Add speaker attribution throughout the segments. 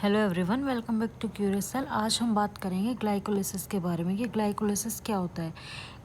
Speaker 1: Hello everyone, welcome back to Curious Cell. आज हम बात करेंगे ग्लाइकोलिसिस के बारे में। ये ग्लाइकोलिसिस क्या होता है?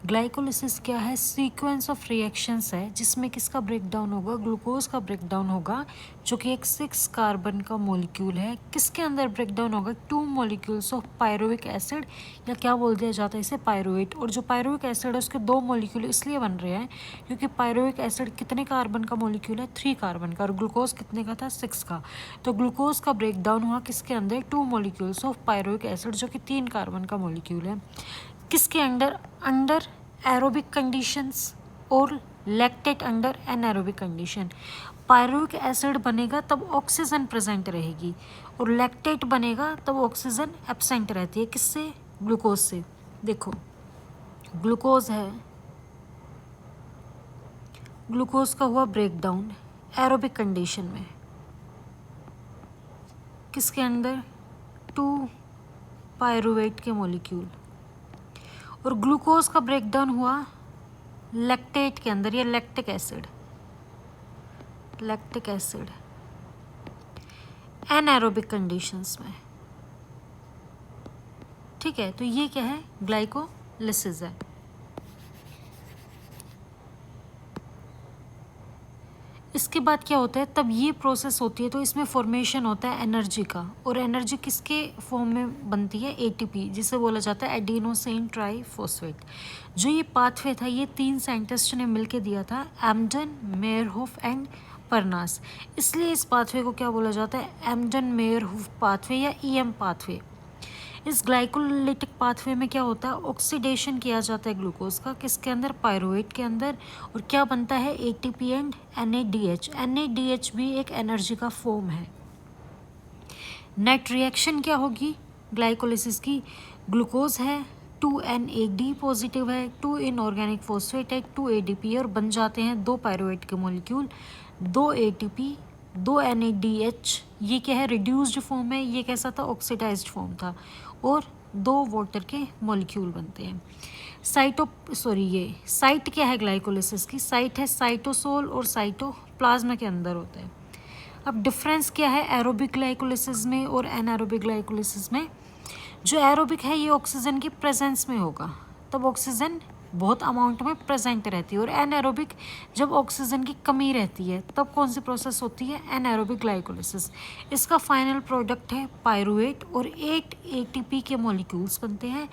Speaker 1: ग्लाइकोलिसिस क्या है? सीक्वेंस ऑफ रिएक्शंस है जिसमें किसका ब्रेकडाउन होगा? ग्लूकोज का ब्रेकडाउन होगा, जो कि एक 6 कार्बन का मॉलिक्यूल है। किसके अंदर ब्रेकडाउन होगा? 2 मॉलिक्यूल्स ऑफ पायरुविक एसिड, या क्या बोल दिया जाता है इसे, पायरुवेट। और जो पायरुविक एसिड है उसके 2 मॉलिक्यूल इसलिए बन रहे हैं क्योंकि पायरुविक एसिड कितने कार्बन का मॉलिक्यूल है? 3 कार्बन का। और ग्लूकोज कितने का था? 6 का। तो ग्लूकोज का ब्रेकडाउन हुआ किसके अंदर? 2 मॉलिक्यूल्स ऑफ पायरुविक एसिड, जो कि 3 कार्बन का मॉलिक्यूल है। किसके अंडर? अंडर एरोबिक कंडीशंस और lactate under anaerobic condition. Pyruvic acid बनेगा तब ऑक्सीजन प्रेजेंट रहेगी, और लैक्टेट बनेगा तब ऑक्सीजन एब्सेंट रहती है। किससे? ग्लूकोज से। देखो, ग्लूकोज है, ग्लूकोज का हुआ ब्रेकडाउन एरोबिक कंडीशन में। किसके अंदर? 2 पायरुवेट के मॉलिक्यूल। और ग्लूकोज का ब्रेकडाउन हुआ लैक्टेट के अंदर, या lactic acid, lactic acid anaerobic conditions में। ठीक है, तो ये क्या है? ग्लाइकोलिसिस है। इसके बाद क्या होता है? तब ये प्रोसेस होती है तो इसमें फॉर्मेशन होता है एनर्जी का, और एनर्जी किसके फॉर्म में बनती है? एटीपी, जिसे बोला जाता है एडिनोसिन ट्राइफॉस्फेट। जो ये पाथवे था, ये 3 साइंटिस्ट ने मिलकर दिया था, एम्डन, मेयरहोफ एंड परनास। इसलिए इस पाथवे को क्या बोला जाता है? एम्डन मेयरहोफ पाथवे या ईएम पाथवे। इस ग्लाइकोलिटिक पाथवे में क्या होता है? ऑक्सीडेशन किया जाता है ग्लूकोज का। किसके अंदर? पायरुवेट के अंदर। और क्या बनता है? ATP and NADH. एनएडीएच भी एक एनर्जी का फॉर्म है। नेट रिएक्शन क्या होगी ग्लाइकोलिसिस की? ग्लूकोज है, 2NAD पॉजिटिव है, 2 इनऑर्गेनिक फॉस्फेट है, 2 ADP, और बन जाते हैं 2 पायरुवेट के मॉलिक्यूल, 2 ATP, 2 NADH। ये क्या है? रिड्यूस्ड फॉर्म है। ये कैसा था? ऑक्सीडाइज्ड फॉर्म था। और 2 वाटर के मॉलिक्यूल बनते हैं। ये साइट क्या है ग्लाइकोलिसिस की? साइट है साइटोसोल और साइटोप्लाज्मा के अंदर होता है। अब डिफरेंस क्या है एरोबिक ग्लाइकोलिसिस में और एनारोबिक ग्लाइकोलिसिस में? जो एरोबिक है ये ऑक्सीजन की प्रेजेंस में होगा, तब ऑक्सीजन बहुत अमाउंट में प्रेजेंट रहती है। और एनारोबिक, जब ऑक्सीजन की कमी रहती है तब कौन सी प्रोसेस होती है? Anaerobic glycolysis. इसका फाइनल प्रोडक्ट है पायरुवेट, और 8 ATP के मॉलिक्यूल्स बनते हैं।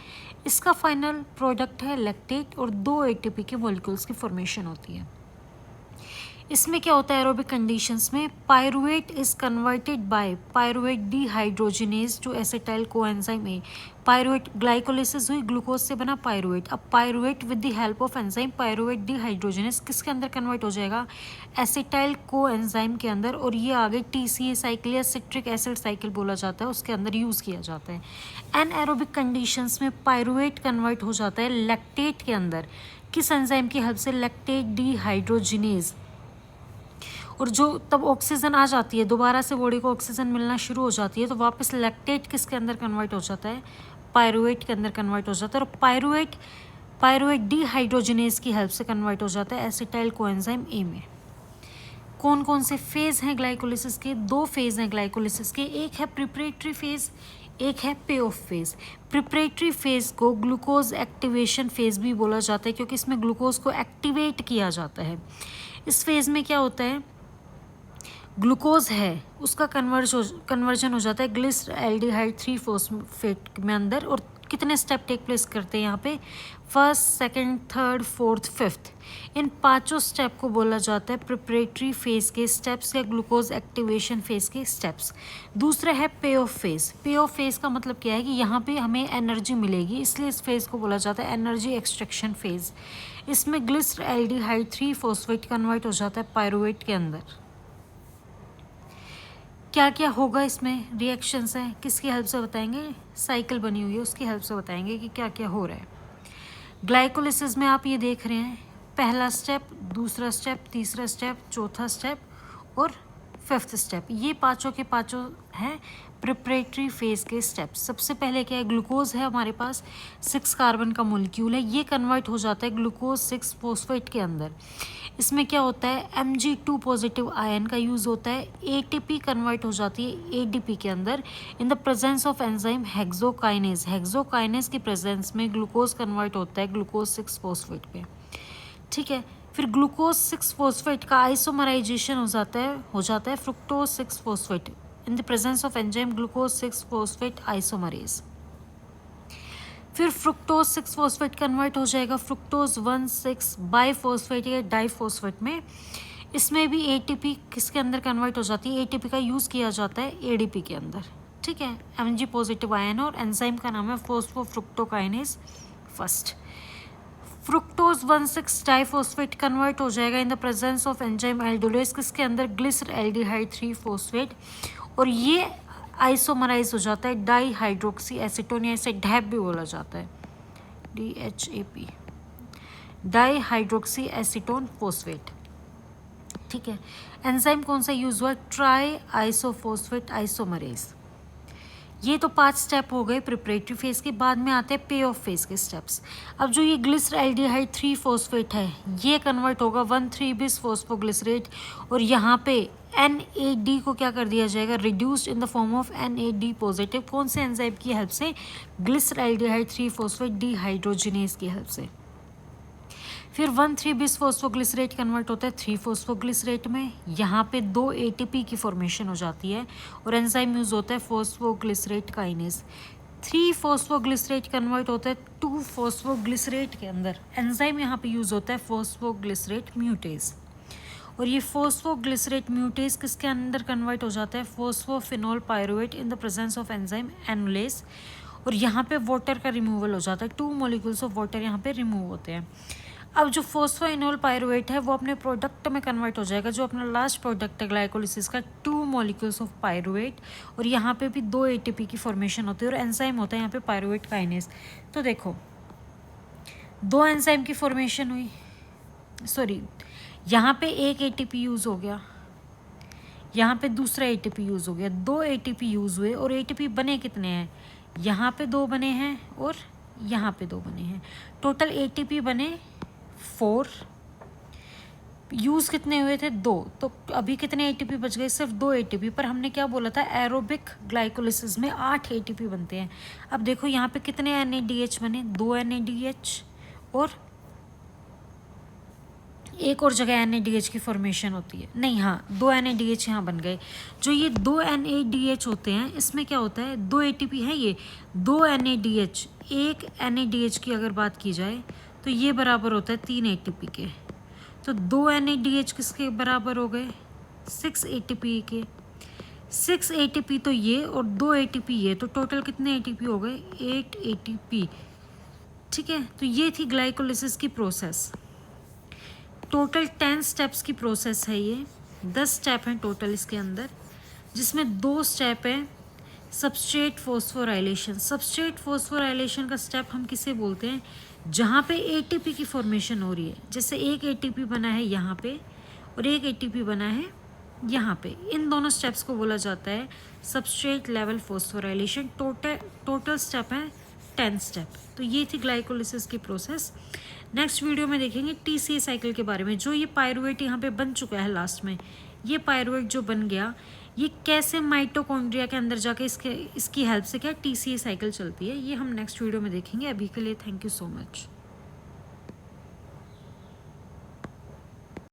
Speaker 1: इसका फाइनल प्रोडक्ट है लैक्टेट, और 2 ATP के मॉलिक्यूल्स की फॉर्मेशन होती है। इसमें क्या होता है एरोबिक कंडीशंस में? Pyruvate is converted by pyruvate dehydrogenase to acetyl coenzyme A. Pyruvate, glycolysis हुई, ग्लूकोज से बना पायरुवेट। अब pyruvate with the help of enzyme pyruvate dehydrogenase किसके अंदर कन्वर्ट हो जाएगा? एसिटाइल कोएंजाइम के अंदर। और ये आगे TCA साइकिल या सिट्रिक एसिड साइकिल बोला जाता है, उसके अंदर यूज़ किया जाता है। एनएरोबिक कंडीशंस में पायरुवेट कन्वर्ट हो जाता है लैक्टेट के अंदर। किस एंजाइम की हेल्प से? Lactate dehydrogenase. और जो तब ऑक्सीजन आ जाती है, दोबारा से बॉडी को ऑक्सीजन मिलना शुरू हो जाती है, तो वापस लैक्टेट किसके अंदर कन्वर्ट हो जाता है? पायरुवेट के अंदर कन्वर्ट हो जाता है। और पायरुवेट डीहाइड्रोजिनेज की हेल्प से कन्वर्ट हो जाता है एसिटाइल कोएंजाइम ए में। कौन कौन से फेज हैं ग्लाइकोलिसिस के? 2 फेज हैं ग्लाइकोलिसिस के। एक है प्रिपरेटरी फेज, एक है पे ऑफ फेज। प्रिपरेटरी फेज को ग्लूकोज एक्टिवेशन फेज भी बोला जाता है, क्योंकि इसमें ग्लूकोज को एक्टिवेट किया जाता है। इस फेज में क्या होता है? ग्लूकोज है उसका कन्वर्जन हो जाता है ग्लिसरॉल्डिहाइड 3 फॉस्फेट में अंदर। और कितने स्टेप टेक प्लेस करते हैं यहाँ पे? 1st, 2nd, 3rd, 4th, 5th। इन 5 स्टेप को बोला जाता है प्रिपरेटरी फेज के स्टेप्स या ग्लूकोज एक्टिवेशन फेज के स्टेप्स। दूसरा है पे ऑफ फेज। पे ऑफ फेज का मतलब क्या है कि यहाँ पे हमें एनर्जी मिलेगी, इसलिए इस फेज को बोला जाता है एनर्जी एक्सट्रैक्शन फेज। इसमें ग्लिसरॉल्डिहाइड 3 फॉस्फेट कन्वर्ट हो जाता है पायरुवेट के अंदर। क्या क्या होगा इसमें? रिएक्शंस हैं, किसकी हेल्प से बताएंगे? साइकिल बनी हुई है उसकी हेल्प से बताएंगे कि क्या क्या हो रहा है। ग्लाइकोलिसिस में आप ये देख रहे हैं, पहला स्टेप, दूसरा स्टेप, तीसरा स्टेप, चौथा स्टेप और 5th स्टेप। ये पाँचों के पाँचों हैं प्रिपरेटरी फेज के स्टेप्स। सबसे पहले क्या है? ग्लूकोज है हमारे पास, 6 कार्बन का मॉलिक्यूल है, ये कन्वर्ट हो जाता है ग्लूकोज 6 फॉस्फेट के अंदर। इसमें क्या होता है, Mg2 पॉजिटिव आयन का यूज़ होता है, ATP कन्वर्ट हो जाती है ADP के अंदर इन the presence of enzyme hexokinase. Hexokinase की प्रेजेंस में ग्लूकोज कन्वर्ट होता है ग्लूकोज 6 फॉस्फेट पे, ठीक है। फिर ग्लूकोज 6 फॉस्फेट का आइसोमराइजेशन हो जाता है fructose 6 phosphate in the presence of enzyme glucose 6 phosphate isomerase. फिर फ्रुक्टोज 6 फॉस्फेट कन्वर्ट हो जाएगा फ्रुक्टोज 1,6 बाईफॉस्फेट या डाईफॉस्फेट में। इसमें भी ATP किसके अंदर कन्वर्ट हो जाती है, ATP का यूज़ किया जाता है ADP के अंदर, ठीक है। Mg पॉजिटिव आयन और एंजाइम का नाम है फोस्फोफ्रुक्टोकाइनेज फर्स्ट। फ्रुक्टोज 1,6 डाईफॉस्फेट कन्वर्ट हो जाएगा इन the presence of enzyme aldolase किसके अंदर, ग्लिसरल्डिहाइड 3 फॉस्फेट, और ये आइसोमराइज हो जाता है डाई हाइड्रोक्सी एसीटोन, या इसे डैप भी बोला जाता है, DHAP, di hydroxy acetone phosphate, ठीक है। एंजाइम कौन सा यूज हुआ, ट्राई आइसोफॉस्फेट आइसोमरेज। ये तो 5 स्टेप हो गए प्रिपरेटरी फेज के। बाद में आते हैं पे ऑफ फेज के स्टेप्स। अब जो ये ग्लिसरल्डिहाइड 3 फॉस्फेट है ये कन्वर्ट होगा 1,3-bis फॉस्फोग्लिसरेट, और यहाँ पे NAD को क्या कर दिया जाएगा, reduced in the form of NAD positive. कौन से एंजाइम की हेल्प से, ग्लिसरल्डिहाइड 3 फॉस्फेट डिहाइड्रोजिनेज की हेल्प से। फिर 1,3-bis फॉस्फोग्लिसरेट कन्वर्ट होता है 3-फॉस्फोग्लिसरेट में, यहाँ पे 2 ATP की फॉर्मेशन हो जाती है और एंजाइम यूज होता है फॉस्फोग्लिसरेट काइनेज। 3-फॉस्फोग्लिसरेट कन्वर्ट होता है 2-फॉस्फोग्लिसरेट के अंदर, एंजाइम यहाँ पे यूज होता है फॉस्फोग्लिसरेट म्यूटेज, और ये फॉस्फोग्लिसरेट म्यूटेज किसके अंदर कन्वर्ट हो जाता है, phosphoenol pyruvate in the presence of enzyme enolase, और यहाँ पे वाटर का रिमूवल हो जाता है, 2 मॉलिक्यूल्स ऑफ वाटर यहाँ पे रिमूव होते हैं। अब जो फॉस्फोइनोल पायरुवेट है वो अपने प्रोडक्ट में कन्वर्ट हो जाएगा, जो अपना लास्ट प्रोडक्ट है ग्लाइकोलिसिस का, 2 मॉलिक्यूल्स ऑफ पायरुवेट, और यहाँ पे भी 2 ATP की फॉर्मेशन होती है, और एंजाइम होता है यहाँ पे पायरुवेट काइनेज। तो देखो 2 एंजाइम की फॉर्मेशन हुई, सॉरी यहाँ पे 1 ATP यूज़ हो गया, यहाँ पे दूसरा ATP यूज़ हो गया, 2 ATP यूज़ हुए, और ATP बने कितने हैं, यहाँ पे 2 बने हैं और यहाँ पे 2 बने हैं, टोटल ATP बने 4, यूज़ कितने हुए थे 2, तो अभी कितने ATP बच गए, सिर्फ 2 ATP, पर हमने क्या बोला था एरोबिक ग्लाइकोलिसिस में 8 ATP बनते हैं। अब देखो यहाँ पे कितने NADH बने, 2 NADH, और एक और जगह NADH की फॉर्मेशन होती है, नहीं हाँ 2 NADH यहाँ बन गए। जो ये 2 NADH होते हैं इसमें क्या होता है, 2 ATP है, ये 2 NADH, एक NADH की अगर बात की जाए तो ये बराबर होता है 3 ATP के, तो 2 NADH किसके बराबर हो गए, 6 ATP के, 6 ATP तो ये और 2 ATP ये, तो टोटल कितने ATP हो गए, 8 ATP, ठीक है। तो ये थी ग्लाइकोलिसिस की प्रोसेस। टोटल 10 स्टेप्स की प्रोसेस है ये, 10 स्टेप हैं टोटल इसके अंदर, जिसमें 2 स्टेप है सबस्ट्रेट फॉस्फोराइलेशन। सबस्ट्रेट फॉस्फोराइलेशन का स्टेप हम किसे बोलते हैं, जहाँ पे ATP की फॉर्मेशन हो रही है, जैसे एक ATP बना है यहाँ पे और एक ATP बना है यहाँ पे, इन दोनों स्टेप्स को बोला जाता है substrate level phosphorylation. Total step है 10 स्टेप। तो ये थी ग्लाइकोलिसिस की प्रोसेस। नेक्स्ट वीडियो में देखेंगे TCA साइकिल के बारे में। जो ये पायरुवेट यहाँ पे बन चुका है लास्ट में, ये पायरुवेट जो बन गया, ये कैसे माइटोकॉन्ड्रिया के अंदर जाके इसकी हेल्प से क्या TCA साइकिल चलती है, ये हम नेक्स्ट वीडियो में देखेंगे। अभी के लिए थैंक यू सो मच।